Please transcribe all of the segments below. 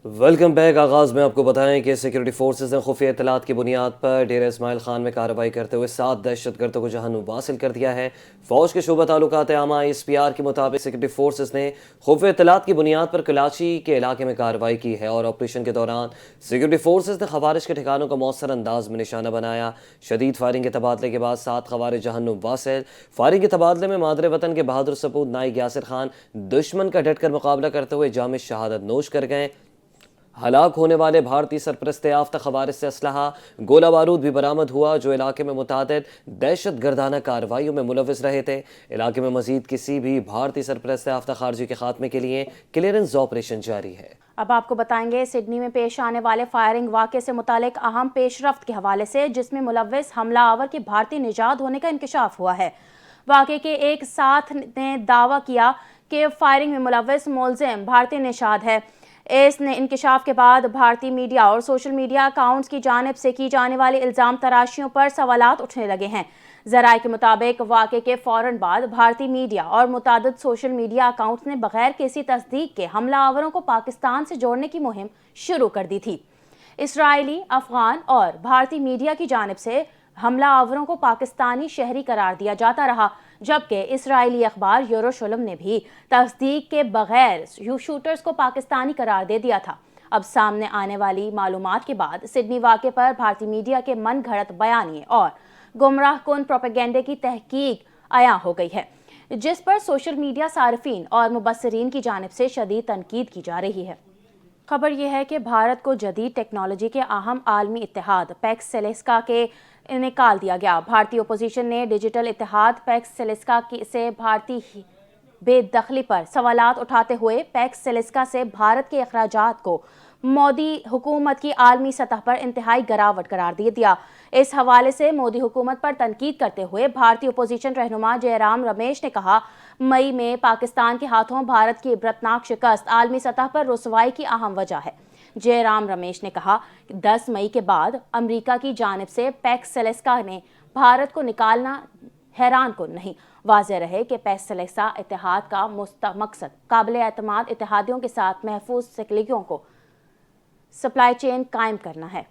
Welcome back. آغاز میں آپ کو بتائیں کہ سیکورٹی فورسز نے خفیہ اطلاعات کی بنیاد پر ڈیرہ اسماعیل خان میں کارروائی کرتے ہوئے 7 دہشت گردوں کو جہنم حاصل کر دیا ہے۔ فوج کے شعبہ تعلقات عامہ SPR کے مطابق سیکورٹی فورسز نے خفیہ اطلاعات کی بنیاد پر کلاچی کے علاقے میں کارروائی کی ہے اور آپریشن کے دوران سیکورٹی فورسز نے خوارج کے ٹھکانوں کو مؤثر انداز میں نشانہ بنایا۔ شدید فائرنگ کے تبادلے کے بعد 7 خوارج جہنم حاصل۔ فائرنگ کے تبادلے میں مادر وطن کے بہادر سپوت نائک یاسر خان دشمن کا ڈٹ کر مقابلہ کرتے ہوئے جامع شہادت نوش کر گئے۔ ہلاک ہونے والے بھارتی سرپرست یافتہ خوارج سے اسلحہ گولہ بارود بھی برآمد ہوا جو علاقے میں متعدد دہشت گردانہ کارروائیوں میں ملوث رہے تھے۔ علاقے میں مزید کسی بھی بھارتی سرپرست یافتہ خارجی کے خاتمے کے لیے کلیئرنس آپریشن جاری ہے۔ اب آپ کو بتائیں گے سڈنی میں پیش آنے والے فائرنگ واقعے سے متعلق اہم پیش رفت کے حوالے سے، جس میں ملوث حملہ آور کے بھارتی نژاد ہونے کا انکشاف ہوا ہے۔ واقعے کے ایک ساتھ نے دعویٰ کیا کہ فائرنگ میں ملوث ملزم بھارتی نژاد ہے۔ اس نے انکشاف کے بعد بھارتی میڈیا اور سوشل میڈیا اکاؤنٹس کی جانب سے کی جانے والی الزام تراشیوں پر سوالات اٹھنے لگے ہیں۔ ذرائع کے مطابق واقعے کے فوراً بعد بھارتی میڈیا اور متعدد سوشل میڈیا اکاؤنٹس نے بغیر کسی تصدیق کے حملہ آوروں کو پاکستان سے جوڑنے کی مہم شروع کر دی تھی۔ اسرائیلی، افغان اور بھارتی میڈیا کی جانب سے حملہ آوروں کو پاکستانی شہری قرار دیا جاتا رہا، جبکہ اسرائیلی اخبار یروشلم نے بھی تصدیق کے بغیر شوٹرز کو پاکستانی قرار دے دیا تھا۔ اب سامنے آنے والی معلومات کے بعد سڈنی واقعے پر بھارتی میڈیا کے من گھڑت بیانیے اور گمراہ کن پروپیگنڈے کی تحقیق عیاں ہو گئی ہے، جس پر سوشل میڈیا صارفین اور مبصرین کی جانب سے شدید تنقید کی جا رہی ہے۔ خبر یہ ہے کہ بھارت کو جدید ٹیکنالوجی کے اہم عالمی اتحاد پیکس سیلیسکا کے نکال دیا گیا۔ بھارتی اپوزیشن نے ڈیجیٹل اتحاد پیکس سیلیسکا سے بھارتی بے دخلی پر سوالات اٹھاتے ہوئے پیکس سیلیسکا سے بھارت کے اخراجات کو مودی حکومت کی عالمی سطح پر انتہائی گراوٹ قرار دے دیا۔ اس حوالے سے مودی حکومت پر تنقید کرتے ہوئے بھارتی اپوزیشن رہنما جے رام رمیش نے کہا، مئی میں پاکستان کے ہاتھوں بھارت کی عبرتناک شکست عالمی سطح پر رسوائی کی اہم وجہ ہے۔ جے رام رمیش نے کہا کہ 10 مئی کے بعد امریکہ کی جانب سے پیکس سیلیسکا نے بھارت کو نکالنا حیران کن نہیں۔ واضح رہے کہ پیکس سیلیسکا اتحاد کا مقصد قابل اعتماد اتحادیوں کے ساتھ محفوظ سکلیوں کو سپلائی چین قائم کرنا ہے۔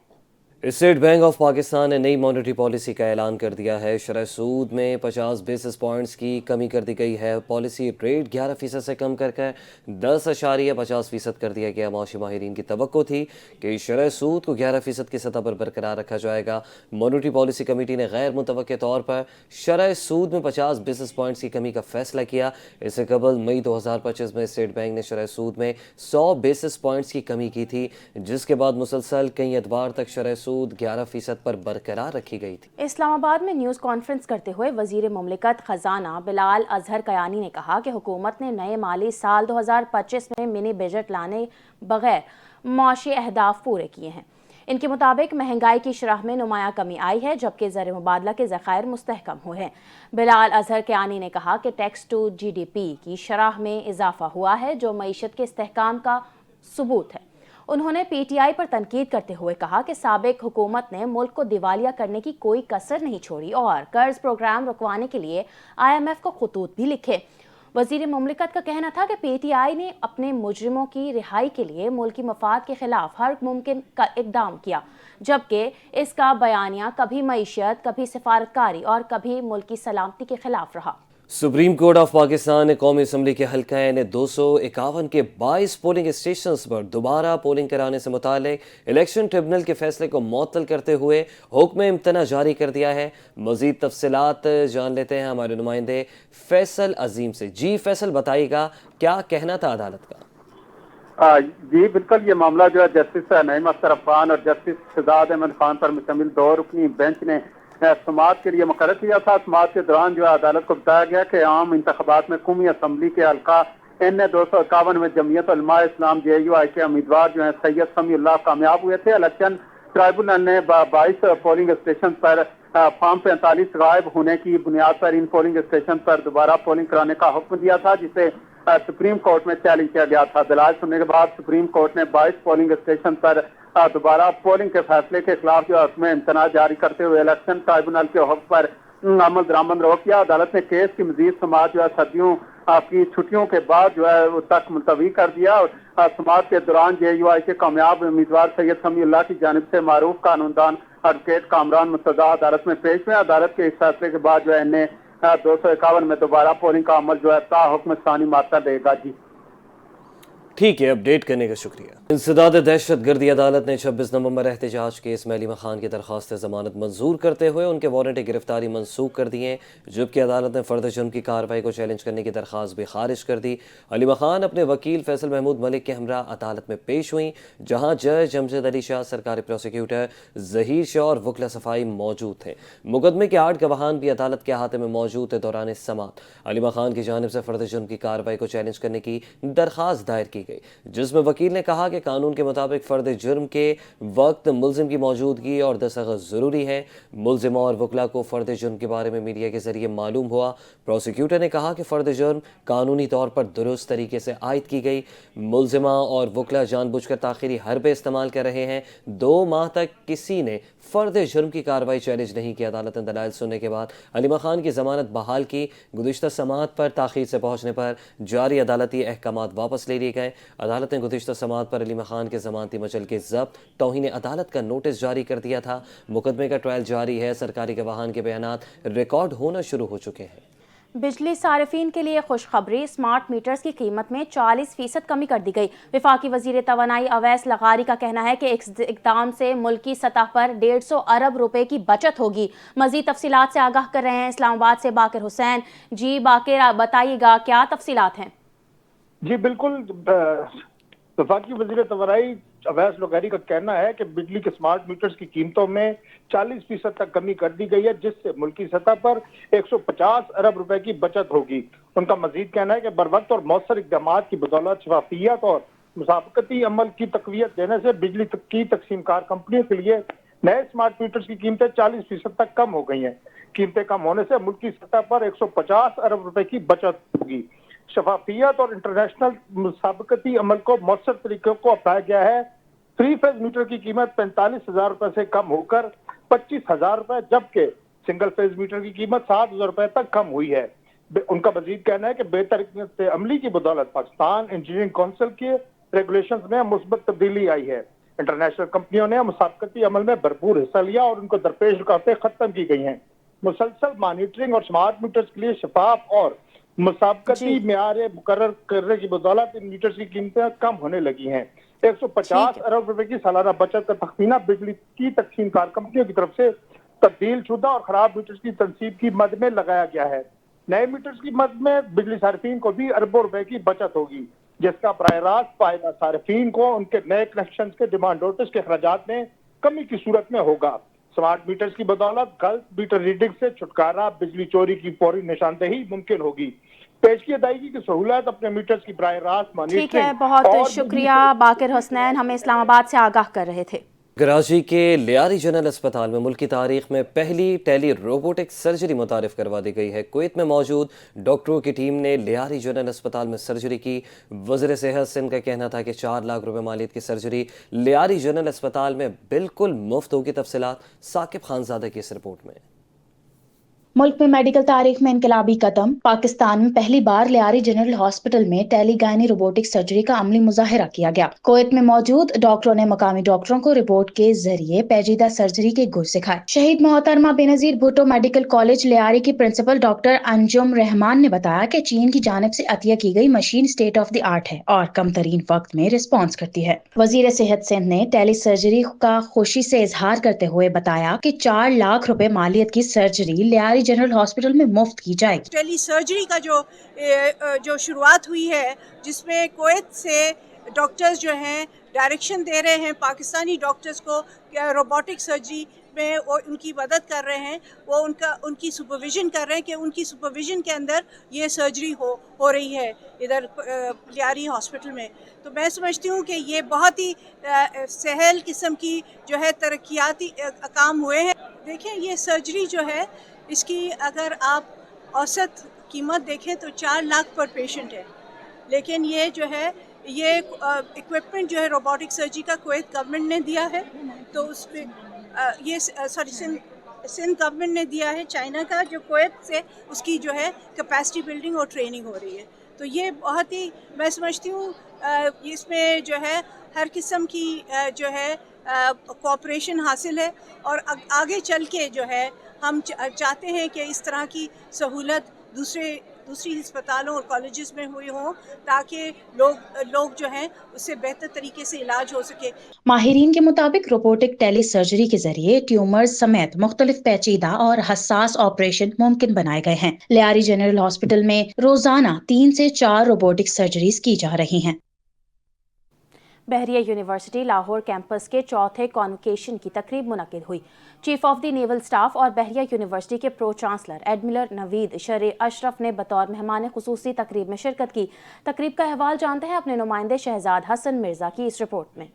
اسٹیٹ بینک آف پاکستان نے نئی مانیٹری پالیسی کا اعلان کر دیا ہے۔ شرح سود میں 50 بیسس پوائنٹس کی کمی کر دی گئی ہے۔ پالیسی ریٹ 11% سے کم کر 10.50% کر دیا گیا۔ معاشی ماہرین کی توقع تھی کہ شرح سود کو 11% کی سطح پر برقرار رکھا جائے گا۔ مانیٹری پالیسی کمیٹی نے غیر متوقع طور پر شرح سود میں 50 بیسس پوائنٹس کی کمی کا فیصلہ کیا۔ اس سے قبل مئی 2025 میں اسٹیٹ بینک نے شرح سود میں 100 بیسس پوائنٹس کی کمی کی تھی، جس کے بعد مسلسل کئی اتوار تک شرح سود 11% پر برقرار رکھی گئی تھی۔ اسلام آباد میں نیوز کانفرنس کرتے ہوئے وزیر مملکت خزانہ بلال اظہر کیانی نے کہا کہ حکومت نے نئے مالی سال 2025 میں منی بجٹ لانے بغیر معاشی اہداف پورے کیے ہیں۔ ان کے مطابق مہنگائی کی شرح میں نمایاں کمی آئی ہے، جبکہ زر مبادلہ کے ذخائر مستحکم ہوئے ہیں۔ بلال اظہر کیانی نے کہا کہ ٹیکس ٹو GDP کی شرح میں اضافہ ہوا ہے، جو معیشت کے استحکام کا ثبوت ہے۔ انہوں نے PTI پر تنقید کرتے ہوئے کہا کہ سابق حکومت نے ملک کو دیوالیہ کرنے کی کوئی کسر نہیں چھوڑی اور قرض پروگرام رکوانے کے لیے IMF کو خطوط بھی لکھے۔ وزیر مملکت کا کہنا تھا کہ PTI نے اپنے مجرموں کی رہائی کے لیے ملکی مفاد کے خلاف ہر ممکن کا اقدام کیا، جبکہ اس کا بیانیہ کبھی معیشت، کبھی سفارتکاری اور کبھی ملکی سلامتی کے خلاف رہا۔ سپریم کورٹ آف پاکستان نے قومی اسمبلی کے حلقہ N251 کے 22 پولنگ اسٹیشنز پر دوبارہ پولنگ کرانے سے متعلق الیکشن ٹریبونل کے فیصلے کو معطل کرتے ہوئے حکم امتناع جاری کر دیا ہے۔ مزید تفصیلات جان لیتے ہیں ہمارے نمائندے فیصل عظیم سے۔ جی فیصل، بتائیے گا کیا کہنا تھا عدالت کا؟ جی بالکل، یہ معاملہ جو ہے جسٹس نعیم اختر عفان اور جسٹس شہزاد احمد خان پر مشتمل 2 رکنی بینچ نے سماعت کے لیے مقرر کیا تھا۔ سماعت کے دوران جو ہے عدالت کو بتایا گیا کہ عام انتخابات میں قومی اسمبلی کے حلقہ N251 میں جمعیت علماء اسلام JUI کے امیدوار جو ہیں سید سمیع اللہ کامیاب ہوئے تھے۔ الیکشن ٹرائبونل نے 22 پولنگ اسٹیشن پر فارم 45 غائب ہونے کی بنیاد پر ان پولنگ اسٹیشن پر دوبارہ پولنگ کرانے کا حکم دیا تھا، جسے سپریم کورٹ میں چیلنج کیا گیا تھا۔ دلائل سننے کے بعد سپریم کورٹ نے 22 پولنگ اسٹیشن پر دوبارہ پولنگ کے فیصلے کے خلاف جو حکم امتناع جاری کرتے ہوئے الیکشن ٹرائبونل کے حکم پر عمل درآمد روک کیا۔ عدالت نے کیس کی مزید سماعت جو ہے سردیوں آپ کی چھٹیوں کے بعد جو ہے وہ تک ملتوی کر دیا اور سماعت کے دوران JUI کے کامیاب امیدوار سید سمیع اللہ کی جانب سے معروف قانوندان ایڈوکیٹ کامران مرتضیٰ عدالت میں پیش ہوئے. عدالت کے اس فیصلے کے بعد جو ہے انہیں 251 میں دوبارہ پولنگ کا عمل جو ہے تا حکم ثانی مارتا دے گا. جی ٹھیک ہے، اپڈیٹ کرنے کا شکریہ. انسداد دہشت گردی عدالت نے 26 نومبر احتجاج کیس میں علیمہ خان کی درخواست ضمانت منظور کرتے ہوئے ان کے وارنٹ گرفتاری منسوخ کر دی ہیں، جبکہ عدالت نے فرد جرم کی کارروائی کو چیلنج کرنے کی درخواست بھی خارج کر دی. علیمہ خان اپنے وکیل فیصل محمود ملک کے ہمراہ عدالت میں پیش ہوئیں، جہاں جج امجد علی شاہ، سرکاری پروسیکیوٹر ظہیر شاہ اور وکلا صفائی موجود تھے. مقدمے کے 8 گواہان بھی عدالت کے احاطے میں موجود تھے. دوران سماعت علیمہ خان کی جانب سے فرد جرم کی کارروائی کو چیلنج کرنے کی درخواست دائر کی گئی، جس میں وکیل نے کہا کہ قانون کے مطابق فرد جرم کے وقت ملزم کی موجودگی اور دستخط ضروری ہے. ملزمہ اور وکلا کو فرد جرم کے بارے میں میڈیا کے ذریعے معلوم ہوا. پروسیکیوٹر نے کہا کہ فرد جرم قانونی طور پر درست طریقے سے عائد کی گئی. ملزمہ اور وکلا جان بوجھ کر تاخیری حربے استعمال کر رہے ہیں. 2 ماہ تک کسی نے فرد جرم کی کارروائی چیلنج نہیں کی. عدالت نے دلائل سننے کے بعد علیمہ خان کی ضمانت بحال کی. گزشتہ سماعت پر تاخیر سے پہنچنے پر جاری عدالتی احکامات واپس لے لیے گئے. عدالت نے گزشتہ سماعت پر علیمہ خان کے ضمانتی مچل کے ضبط، توہین عدالت کا نوٹس جاری کر دیا تھا. مقدمے کا ٹرائل جاری ہے. سرکاری گواہان کے بیانات ریکارڈ ہونا شروع ہو چکے ہیں. بجلی صارفین کے لیے خوشخبری، اسمارٹ میٹرز کی قیمت میں 40% کمی کر دی گئی. وفاقی وزیر توانائی اویس لغاری کا کہنا ہے کہ اس اقدام سے ملکی سطح پر 150 ارب روپے کی بچت ہوگی. مزید تفصیلات سے آگاہ کر رہے ہیں اسلام آباد سے باقر حسین. جی باقر، بتائیے گا کیا تفصیلات ہیں؟ جی بالکل، وفاقی وزیر توانائی اویس لغاری کا کہنا ہے کہ بجلی کے اسمارٹ میٹرز کی قیمتوں میں 40% تک کمی کر دی گئی ہے، جس سے ملکی سطح پر 150 ارب روپے کی بچت ہوگی. ان کا مزید کہنا ہے کہ بروقت اور مؤثر اقدامات کی بدولت شفافیت اور مسابقتی عمل کی تقویت دینے سے بجلی کی تقسیم کار کمپنیوں کے لیے نئے اسمارٹ میٹرز کی قیمتیں 40% تک کم ہو گئی ہیں. قیمتیں کم ہونے سے ملکی سطح پر 150 ارب روپے کی بچت ہوگی. شفافیت اور انٹرنیشنل مسابقتی عمل کو مؤثر طریقوں کو اپنایا گیا ہے. 3 فیز میٹر کی قیمت 45,000 روپے سے کم ہو کر 25,000 روپے، جبکہ سنگل فیز میٹر کی قیمت 7,000 روپے تک کم ہوئی ہے. ان کا مزید کہنا ہے کہ بہتر حکمت عملی کی بدولت پاکستان انجینئرنگ کونسل کے ریگولیشنز میں مثبت تبدیلی آئی ہے. انٹرنیشنل کمپنیوں نے مسابقتی عمل میں بھرپور حصہ لیا اور ان کو درپیش رکاوٹیں ختم کی گئی ہیں. مسلسل مانیٹرنگ اور اسمارٹ میٹرز کے لیے شفاف اور مسابقتی معیار مقرر کرنے کی بدولت ان میٹرز کی قیمتیں کم ہونے لگی ہیں. 150 ارب روپے کی سالانہ بچت کا تخمینہ بجلی کی تقسیم کار کمپنیوں کی طرف سے تبدیل شدہ اور خراب میٹرز کی تنصیب کی مد میں لگایا گیا ہے. نئے میٹرز کی مد میں بجلی صارفین کو بھی اربوں روپے کی بچت ہوگی، جس کا براہ راست فائدہ صارفین کو ان کے نئے کنیکشنز کے ڈیمانڈ نوٹس کے اخراجات میں کمی کی صورت میں ہوگا. اسمارٹ میٹرز کی بدولت غلط میٹر ریڈنگ سے چھٹکارا، بجلی چوری کی فوری نشاندہی ممکن ہوگی. پیش کی ادائیگی کی سہولت اپنے میٹرز کی براہ راست مانیٹرنگ. ٹھیک ہے، بہت شکریہ باقر حسین، ہمیں اسلام آباد سے آگاہ کر رہے تھے. کراچی کے لیاری جنرل اسپتال میں ملک کی تاریخ میں پہلی ٹیلی روبوٹک سرجری متعارف کروا دی گئی ہے. کویت میں موجود ڈاکٹروں کی ٹیم نے لیاری جنرل اسپتال میں سرجری کی. وزیر صحت سندھ کا کہنا تھا کہ 4 لاکھ روپے مالیت کی سرجری لیاری جنرل اسپتال میں بالکل مفت ہوگی. تفصیلات ثاقب خانزادہ کی اس رپورٹ میں. ملک میں میڈیکل تاریخ میں انقلابی قدم. پاکستان میں پہلی بار لیاری جنرل ہاسپٹل میں ٹیلی گائنی روبوٹک سرجری کا عملی مظاہرہ کیا گیا. کویت میں موجود ڈاکٹروں نے مقامی ڈاکٹروں کو روبوٹ کے ذریعے پیچیدہ سرجری کے گر سکھائے. شہید محترمہ بینظیر بھٹو میڈیکل کالج لیاری کی پرنسپل ڈاکٹر انجم رحمان نے بتایا کہ چین کی جانب سے عطیہ کی گئی machine state of the art ہے اور کم ترین وقت میں رسپانس کرتی ہے. وزیر صحت سندھ نے ٹیلی سرجری کا خوشی سے اظہار کرتے ہوئے بتایا کہ 4 لاکھ روپے مالیت کی سرجری لیاری جنرل ہاسپٹل میں مفت کی جائے گی. ٹیلی سرجری کا جو شروعات ہوئی ہے، جس میں کویت سے ڈاکٹرز جو ہیں ڈائریکشن دے رہے ہیں پاکستانی ڈاکٹرز کو روبوٹک سرجری میں، وہ ان کی مدد کر رہے ہیں، وہ ان کی سپرویژن کر رہے ہیں کہ ان کی سپرویژن کے اندر یہ سرجری ہو رہی ہے ادھر لیاری ہاسپٹل میں. تو میں سمجھتی ہوں کہ یہ بہت ہی سہل قسم کی جو ہے ترقیاتی کام ہوئے ہیں. دیکھیں یہ سرجری جو ہے، اس کی اگر آپ اوسط قیمت دیکھیں تو 4 لاکھ پر پیشنٹ ہے، لیکن یہ جو ہے یہ اکوپمنٹ جو ہے روبوٹک سرجری کا کویت گورنمنٹ نے دیا ہے. تو اس پہ یہ सिंध गवर्नमेंट ने दिया है चाइना का, जो कुवैत से उसकी जो है कैपेसिटी बिल्डिंग और ट्रेनिंग हो रही है। तो ये बहुत ही, मैं समझती हूँ इसमें जो है हर किस्म की जो है कोऑपरेशन हासिल है, और आगे चल के जो है हम चाहते हैं कि इस तरह की सहूलत दूसरी अस्पतालों और कॉलेजेस में हुई हो, ताकि लोग जो हैं उससे बेहतर तरीके से इलाज हो सके। माहिरीन के मुताबिक रोबोटिक टेली सर्जरी के जरिए ट्यूमर्स समेत मुख्तलिफ पेचीदा और हसास ऑपरेशन मुमकिन बनाए गए हैं। लियारी जनरल हॉस्पिटल में रोजाना 3 से 4 रोबोटिक सर्जरीज की जा रही हैं। बहरिया यूनिवर्सिटी लाहौर कैंपस के चौथे कॉन्वोकेशन की तकरीब मुनक्किद हुई। Chief of the naval staff और बहरिया यूनिवर्सिटी के प्रो चांसलर एडमिरल नवीद शरे अशरफ ने बतौर मेहमान खुसूसी तकरीब में शिरकत की। तकरीब का अहवाल जानते हैं अपने नुमाइंदे शहजाद हसन मिर्जा की इस रिपोर्ट में।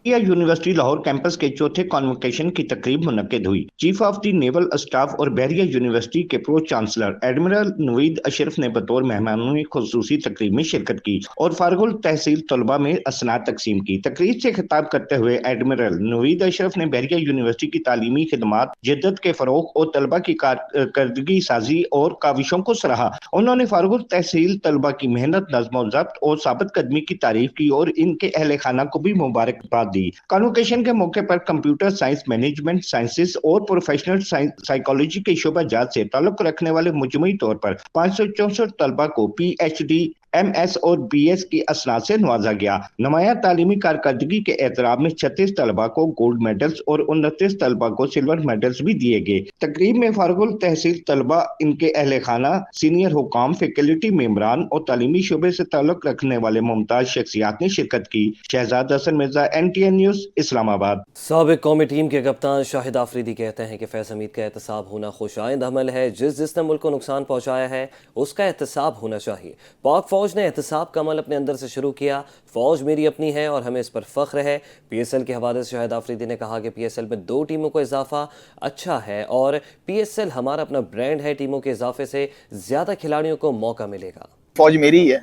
यूनिवर्सिटी लाहौर कैंपस के चौथे कॉन्वोकेशन की तकरीब मुनक्किद हुई। Chief of the naval staff और बहरिया यूनिवर्सिटी के pro chancellor admiral Naveed Ashraf ने बतौर मेहमान खुसूसी तकरीब में शिरकत की और फारगुल तहसील तलबा में असनाद तकसीम की। तकरीब से खिताब करते हुए एडमिरल नवीद अशरफ ने बहरिया यूनिवर्सिटी की तालीमी खिदमात, जिद्दत के फरोग और तलबा की कारकर्दगी साजी और काविशों को सराहा। उन्होंने फारगुल तहसील तलबा की मेहनत, नज़्म ज़ब्त और साबित कदमी की तारीफ की और इनके अहले खाना को भी मुबारकबाद दी। कॉन्वोकेशन के मौके पर कंप्यूटर साइंस, मैनेजमेंट साइंसेज और प्रोफेशनल साइकोलॉजी के शोबा जात से ताल्लुक रखने वाले मुजमई तौर पर 564 तलबा को PhD, MS और BS की असनाद से नवाजा गया। नुमाया तालीमी कारकर्दगी के एतराम में 36 तलबा को गोल्ड मेडल्स और 29 तलबा को सिल्वर मेडल्स भी दिए गए। तकरीब में फारगुल तहसील तलबा, इनके अहले खाना, सीनियर हुकाम, फैकल्टी मेंबरान और तालीमी शोबे से ताल्लुक रखने वाले मुमताज शख्सियात ने शिरकत की। Shahzad Hasan Mirza, NTN news, Islamabad. साबिक कौमी टीम के कप्तान शाहिद आफरीदी कहते हैं कि फैज़ हमीद का एहतसाब होना खुशाइंद अमल है। जिसने मुल्क को नुकसान पहुंचाया है उसका एहतसाब होना चाहिए। पाक फौज ने एहतसाब का अमल अपने अंदर से शुरू किया। फौज मेरी अपनी है और हमें इस पर फख्र है। PSL के हवाले से शाहिद आफरीदी ने कहा कि PSL में 2 टीमों को इजाफा अच्छा है और PSL हमारा अपना ब्रांड है। टीमों के इजाफे से ज्यादा खिलाड़ियों को मौका मिलेगा। फौज मेरी है,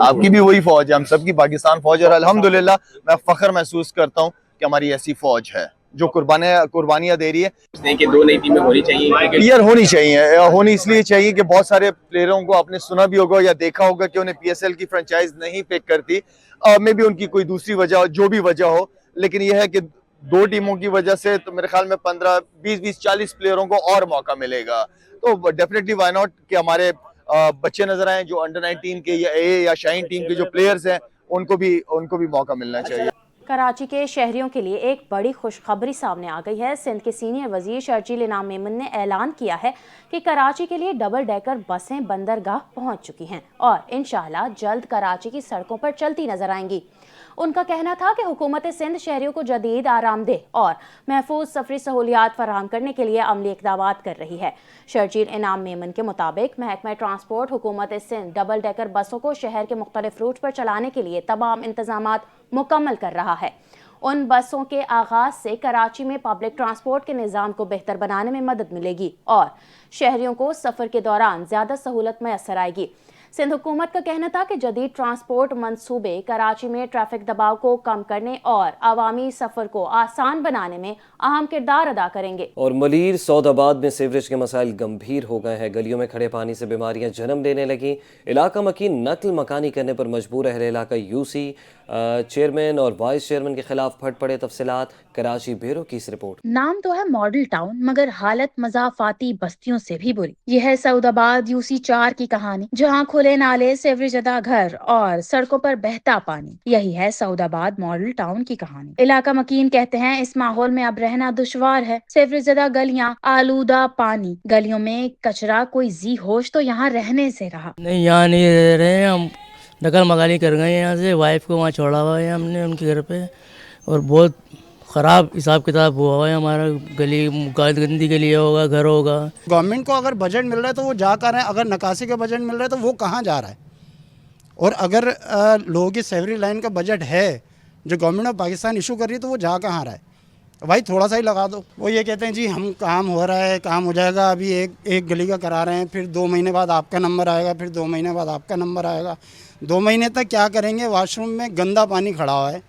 आपकी भी वही फौज है, हम सबकी पाकिस्तान फौज, और अल्हम्दुलिल्लाह मैं फख्र महसूस करता हूँ कि हमारी ऐसी फौज है जो कुर्बानियां दे रही है। कि 2 नई टीमें होनी चाहिए, क्लियर होनी चाहिए। होनी इसलिए चाहिए कि बहुत सारे प्लेयरों को आपने सुना भी होगा या देखा होगा कि उन्हें PSL की फ्रेंचाइज नहीं पिक करती, मे बी उनकी कोई दूसरी वजह, जो भी वजह हो, लेकिन यह है कि 2 टीमों की वजह से तो मेरे ख्याल में 15, 20, 40 प्लेयरों को और मौका मिलेगा। तो डेफिनेटली वाई नॉट कि हमारे बच्चे नजर आए जो अंडर 19 के या A या शाहीन टीम के जो प्लेयर्स हैं उनको भी मौका मिलना चाहिए। कराची के शहरियों के लिए एक बड़ी खुशखबरी सामने आ गई है। सिंध के सीनियर वजीर शर्जील इनाम मेमन ने ऐलान किया है कि कराची के लिए डबल डेकर बसें बंदरगाह पहुंच चुकी हैं और इंशाअल्लाह जल्द कराची की सड़कों पर चलती नजर आएंगी। उनका कहना था कि हुकूमत सिंध शहरियों को जदीद, आरामदेह और महफूज सफरी सहूलियात फराहम करने के लिए अमली इक़दामात कर रही है। शर्जील इनाम मेमन के मुताबिक महकमा ट्रांसपोर्ट हुकूमत सिंध डबल डेकर बसों को शहर के मुख्तलिफ रूट पर चलाने के लिए तमाम इंतजामात मुकम्मल कर रहा है। उन बसों के आगाज से कराची में पब्लिक ट्रांसपोर्ट के निज़ाम को बेहतर बनाने में मदद मिलेगी और शहरियों को सफ़र के दौरान ज़्यादा सहूलत मैसर आएगी। सिंध हुकूमत का कहना था कि जदीद ट्रांसपोर्ट मंसूबे कराची में ट्रैफिक दबाव को कम करने और अवामी सफर को आसान बनाने में अहम किरदार अदा करेंगे। और मलीर सौदाबाद में सीवरेज के मसाइल गंभीर हो गए हैं। गलियों में खड़े पानी से बीमारियां जन्म लेने लगी। इलाका मकीन नकल मकानी करने पर मजबूर अहले इलाका UC चेयरमैन और वाइस चेयरमैन के खिलाफ फट पड़े। तफसीलात कराची ब्यूरो की इस रिपोर्ट। नाम तो है मॉडल टाउन, मगर हालत मजाफाती बस्तियों से भी बुरी। यह है सऊदाबाद UC 4 की कहानी, जहाँ खुले नाले, सीवरेज अदा घर और सड़कों पर बहता पानी। यही है सऊदाबाद मॉडल टाउन की कहानी। इलाका मकीन कहते हैं इस माहौल में अब रहना दुश्वार है। सीवरेज अदा गलियाँ, आलूदा पानी, गलियों में कचरा, कोई जी होश तो यहाँ रहने से रहा नहीं। यहाँ नहीं रह रहे, हम नकल मकानी कर गए यहाँ से। वाइफ को वहाँ छोड़ा हुआ है हमने उनके घर पे, और बहुत ख़राब हिसाब किताब हुआ है हमारा। गली गंदी के लिए होगा, घर होगा। गवर्नमेंट को अगर बजट मिल रहा है तो वो जा कर रहे हैं, अगर नकासी का बजट मिल रहा है तो वो कहाँ जा रहा है। और अगर लोगों की सेवरी लाइन का बजट है जो गवर्नमेंट ऑफ पाकिस्तान इशू कर रही है तो वो जा कहाँ रहा है। भाई थोड़ा सा ही लगा दो। वो ये कहते हैं जी हम काम हो रहा है, काम हो जाएगा, अभी एक गली का करा रहे हैं, फिर 2 महीने बाद आपका नंबर आएगा, फिर 2 महीने बाद आपका नंबर आएगा। 2 महीने तक क्या करेंगे? वॉशरूम में गंदा पानी खड़ा हुआ है,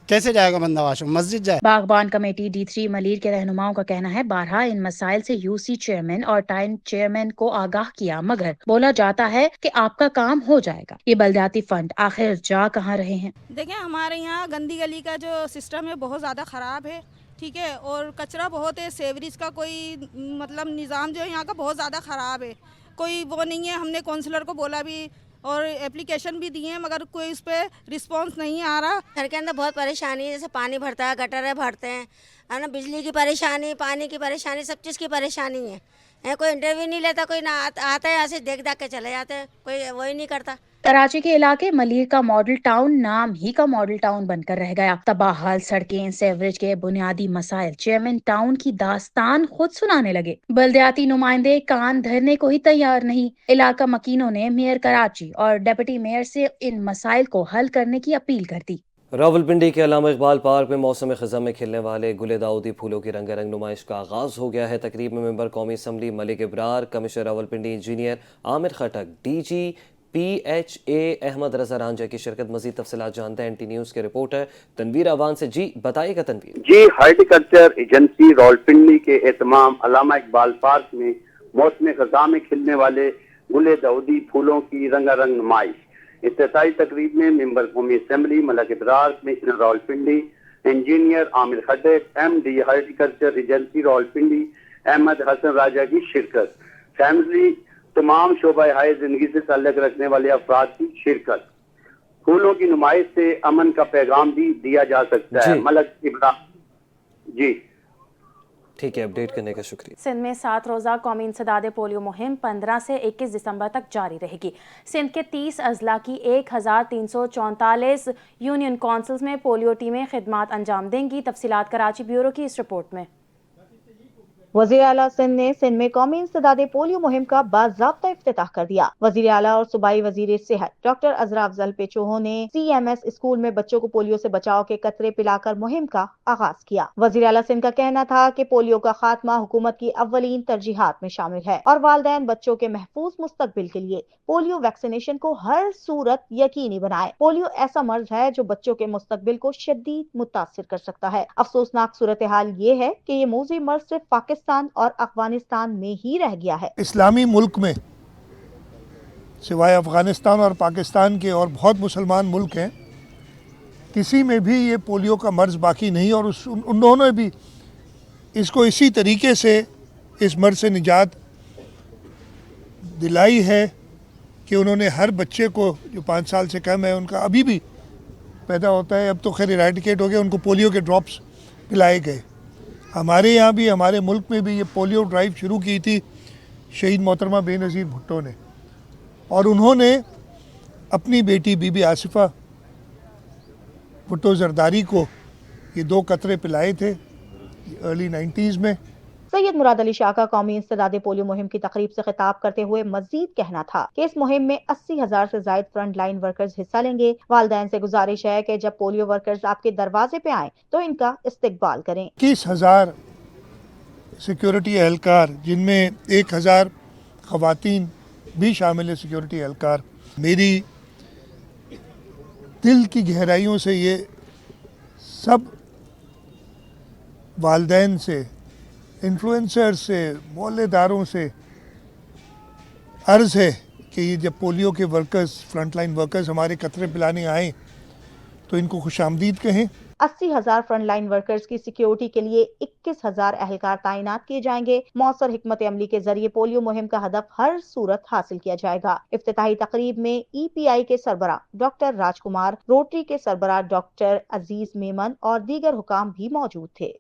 कैसे जाएगा बंदा वॉशरूम, मस्जिद जाए। बागबान कमेटी D3 मलीर के रहनुमाओं का कहना है बारहा इन मसाइल से यूसी चेयरमैन और टाइम चेयरमैन को आगाह किया, मगर बोला जाता है कि आपका काम हो जाएगा। ये बलदियाती फंड आखिर जा कहाँ रहे हैं? देखिए, हमारे यहाँ गंदी गली का जो सिस्टम है बहुत ज़्यादा ख़राब है, ठीक है, और कचरा बहुत है, सेवरेज का कोई मतलब निज़ाम जो है यहाँ का बहुत ज़्यादा ख़राब है, कोई वो नहीं है। हमने काउंसलर को बोला भी और एप्लीकेशन भी दिए हैं, मगर कोई उस पर रिस्पॉन्स नहीं आ रहा। घर के अंदर बहुत परेशानी है, जैसे पानी भरता है, गटर भरते हैं, है ना, बिजली की परेशानी, पानी की परेशानी, सब चीज़ की परेशानी है। कोई इंटरव्यू नहीं लेता, कोई ना आता है ऐसे देख के चले जाते हैं, कोई वही नहीं करता। कराची के इलाके मलीर का मॉडल टाउन नाम ही का मॉडल टाउन बनकर रह गया। तबाहाल सड़कें, सेवरेज के बुनियादी मसाइल, चेयरमैन टाउन की दास्तान खुद सुनाने लगे। बल्दियाती नुमाइंदे कान धरने को ही तैयार नहीं। इलाका मकीनों ने मेयर कराची और डेप्यूटी मेयर से इन मसाइल को हल करने की अपील कर दी। रावलपिंडी के अल्लामा इकबाल पार्क में मौसम ख़ज़ा में खिलने वाले गुले दाऊदी फूलों की रंगारंग नुमाइश का आगाज़ हो गया है। तकरीब में मेंबर कौमी assembly Malik Ibrar, commissioner Rawalpindi engineer Amir Khattak, DG PHA Ahmad Raza Ranjha की शिरकत। मज़ीद तफसीलात जानते हैं NT न्यूज़ के रिपोर्टर तनवीर अवान से। जी बताइएगा तनवीर। जी, हार्टिकल्चर एजेंसी रावलपिंडी के एहतमाम अल्लामा इकबाल पार्क में मौसम ख़ज़ा में खिलने वाले गुले दाऊदी फूलों की रंगारंग नुमाइश। इफ्तिताई तकरीब में मेंबर कौमी assembly Malik Ibrar, commissioner Rawalpindi engineer Amir Khattak, MD horticulture agency Rawalpindi Ahmad Hasan Raja की शिरकत। फैमिली तमाम शोबा हाय जिंदगी से ताल्लुक़ रखने वाले अफराद की शिरकत। फूलों की नुमाइश से अमन का पैगाम भी दिया जा सकता है। मलिक इब्राहिम जी ठीक है, अपडेट करने का शुक्रिया। सिंध में 7 रोज़ा कौमी इंसदाद पोलियो मुहिम 15 से 21 दिसंबर तक जारी रहेगी। सिंध के 30 अजला की 1344 यूनियन काउंसिल्स में पोलियो टीमें खिदमात अंजाम देंगी। तफसीलात कराची ब्यूरो की इस रिपोर्ट में। वज़ीर आला सिंध ने सिंध में कौमी इंसदाद पोलियो मुहिम का बाज़ाब्ता इफ्तिताह कर दिया। वज़ीर आला और सूबाई वज़ीर सेहत डॉक्टर अजरा अफजल पेचोहो ने CMS स्कूल में बच्चों को पोलियो से बचाव के कतरे पिलाकर मुहिम का आगाज किया। वज़ीर आला सिंध का कहना था कि पोलियो का खात्मा हुकूमत की अव्वलीन तरजीहात में शामिल है और वालिदैन बच्चों के महफूज मुस्तकबिल के लिए पोलियो वैक्सीनेशन को हर सूरत यकीनी बनाए। पोलियो ऐसा मर्ज है जो बच्चों के मुस्तकबिल को शदीद मुतासिर कर सकता है। अफसोसनाक सूरत हाल ये है कि ये मौजूद मर्ज सिर्फ पाकिस्तान और अफगानिस्तान में ही रह गया है। इस्लामी मुल्क में सिवाय अफगानिस्तान और पाकिस्तान के और बहुत मुसलमान मुल्क हैं, किसी में भी ये पोलियो का मर्ज बाकी नहीं और उन्होंने भी इसको इसी तरीके से इस मर्ज से निजात दिलाई है कि उन्होंने हर बच्चे को जो 5 साल से कम है उनका अभी भी पैदा होता है, अब तो खैर इराडिकेट हो गया, उनको पोलियो के ड्रॉप्स पिलाए गए। हमारे यहाँ भी, हमारे मुल्क में भी ये पोलियो ड्राइव शुरू की थी शहीद मोहतरमा बेनज़ीर भुट्टो ने, और उन्होंने अपनी बेटी बीबी आसिफा भुट्टो जरदारी को ये 2 कतरे पिलाए थे अर्ली 90s में। सैयद मुराद अली शाह का कौमी इंसदाद पोलियो मुहिम की तकरीब से खिताब करते हुए मजीद कहना था कि इस मुहिम में 80,000 से ज्यादा फ्रंट लाइन वर्कर्स हिस्सा लेंगे। वालिदैन से गुजारिश है कि जब पोलियो वर्कर्स आपके दरवाजे पे आएं तो इनका इस्तकबाल करें। 21,000 सिक्योरिटी एहलकार, जिनमें 1,000 ख़वातीन भी शामिल है सिक्योरिटी एहलकार। मेरी दिल की गहराइयों से ये सब वालिदैन से, इन्फ्लुएंसर से, मोहल्लेदारों से अर्ज़ है कि ये जब पोलियो के वर्कर्स, फ्रंट लाइन वर्कर्स हमारे कतरे पिलाने आएँ तो इनको खुशामदीद कहें। 80,000 फ्रंट लाइन वर्कर्स की सिक्योरिटी के लिए 21,000 एहलकार तैनात किए जाएंगे। मौसर हिकमत अमली के जरिए पोलियो मुहिम का हदफ हर सूरत हासिल किया जाएगा। इफ्तिताही तकरीब में EPI के सरबरा डॉक्टर राजकुमार, रोटरी के सरबरा डॉक्टर अजीज मेमन और दीगर हुकाम भी मौजूद थे।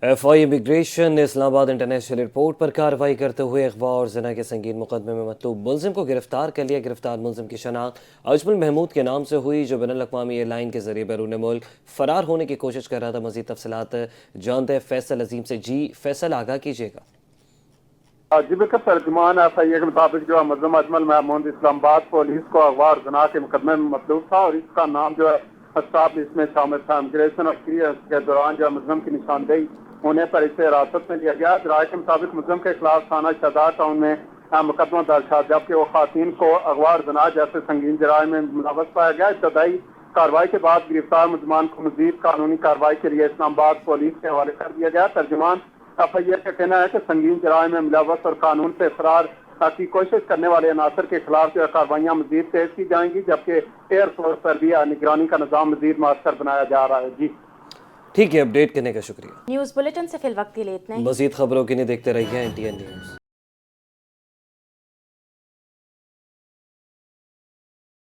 FI इमिग्रेशन ने इस्लामाबाद इंटरनेशनल एयरपोर्ट पर कार्रवाई करते हुए अगवा और ज़िना के संगीन मुकदमे में मतलूब मुलजिम को गिरफ्तार कर लिया। गिरफ्तार मुलजिम की शनाख्त अजमल महमूद के नाम से हुई, जो बैनुल अक़वामी एयरलाइन के जरिए बैरून मुल्क फ़रार होने की कोशिश कर रहा था। मज़ीद तफसीलात जानते हैं फैसल अजीम से। जी फैसल, आगाह कीजिएगा। जी बिल्कुल, तर्जुमान FI के मुताबिक जो मुलजिम अजमल महमूद इस्लामाबाद पुलिस को अगवा और ज़िना के मुकदमे में मतलूब था और इसका नाम जो है अस्ताब इसमें शामिल था। इमिग्रेशन और के दौरान जो मुलजिम की निशानदेही होने पर इसे हिरासत में लिया गया। राय के मुताबिक मुलजिम के खिलाफ थाना शहदाद टाउन में मुकदमा दर्ज था, जबकि वो खातून को अगवा और ज़िना जैसे संगीन जराए में मुलव्वस पाया गया। इब्तदाई कार्रवाई के बाद गिरफ्तार मुलजमान को मजीद कानूनी कार्रवाई के लिए इस्लामाबाद पुलिस के हवाले कर दिया गया। तर्जुमान FIA का कहना है कि संगीन जराइम में मुलव्वस और कानून से फरार की कोशिश करने वाले अनासर के खिलाफ जो कार्रवाइयाँ मजीद तेज की जाएंगी, जबकि एयरफोर्स पर भी निगरानी का निज़ाम मजीद मौसर बनाया जा रहा है। जी ठीक है, अपडेट करने का शुक्रिया। न्यूज़ बुलेटिन से फिल वक्त के लिए इतना ही। मजीद खबरों के लिए देखते रहिए NTN न्यूज़।